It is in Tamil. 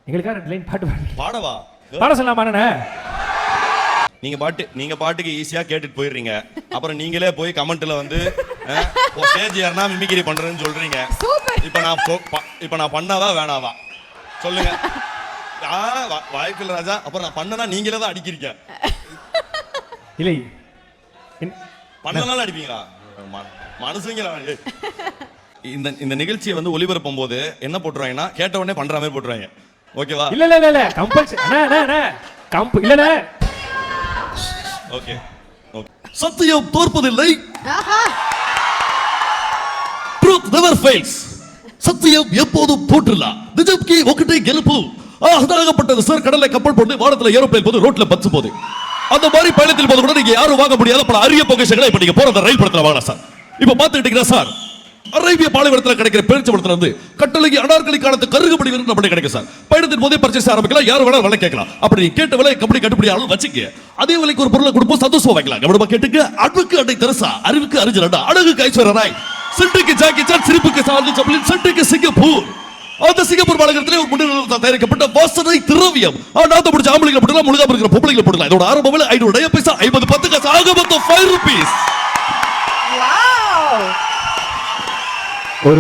எங்களுக்காக 2 லைன் பாட்டு பாடவா? பாட சொல்லலாமாண்ணே? நீங்க பாட்டுக்கு ஈஸியா கேட்டுட்டு போயிடுறீங்க. அப்புறம் நீங்களே போய் கமெண்ட்ல வந்து ஸ்டேஜ் ஏறினா மிமிக்ரி பண்றேன்னு சொல்றீங்க. இப்ப நான் பண்ணாவா வேணாவா சொல்லுங்க. வாய்ப்பில்லை ராஜா. அப்புறம் நான் பண்ணனா நீங்களே தான் அடிக்கிறீங்க. இல்லை பண்ணனால அடிப்பீங்களா? மனசுங்களா? இந்த நிகழ்ச்சியை வந்து ஒளிபரப்பும் போது என்ன போட்டுருவாங்கன்னா கேட்ட உடனே பண்ற மாதிரி போட்டுருவாங்க. ஓகேவா? இல்ல கம்பல்சரி இல்ல. Okay okay. சத்தியம் தோற்பதில்லை. Truth never fails. சத்தியம் எப்போதும் தோற்றில்லை. நிஜம்க்கு ஒக்கட்டே கெலுப்பு. அதாகப்பட்டது சார். கடலை கப்பல் போட்டு வானத்துல ஏரோப்ளேன் போது ரோட்ல பஸ் போது அந்த மாதிரி பயணத்தில் போது கூட நீங்க யாரும் வாங்க முடியாத பல அரிய பொக்கிஷங்களை இப்ப நீங்க போற ரயில் படத்துல வாங்கலாம் சார். இப்ப பாத்துக்கிட்டீங்கன்னா சார், அரேபிய பாலைவனத்தில் கிடைக்கிற பேரிச்ச பழத்துல இருந்து கட்டளைக்கு அனார்கலி காலத்து கருகுபடி வரை நம்மளுக்கு கிடைக்கும் சார். பயணத்தின் போதே பர்ச்சேஸ் ஆரம்பிக்கலாம். யார் வேணாலும் விலை கேட்கலாம். அப்படி நீ கேட்ட விலை கம்பெனி கட்டுப்படி ஆளும் வச்சுக்க. அதே விலைக்கு ஒரு பொருளை கொடுப்போம், சந்தோஷமா வைக்கலாம். கவனமா கேட்டுக்க. அன்புக்கு அடை தெரசா, அறிவுக்கு அரிஜனடா, அழகுக்கு ஐஸ்வர்யராய், சிண்டுக்கு ஜாக்கி சான், சிரிப்புக்கு சார்லி சாப்ளின், சட்டுக்கு சிங்கப்பூர். அந்த சிங்கப்பூர் மாநகரத்திலே ஒரு முன்னிலையில் தயாரிக்கப்பட்ட வாசனை திரவியம். நாத்த முடிச்ச ஆம்பளைங்களை போடலாம், முழுகாம இருக்கிற பொம்பளைங்களை போடலாம். இதோட ஆரம்ப விலை 500 பைசா, 50 10 காசு, ஆக மொத்தம் 5 rupees. Wow. ஒரு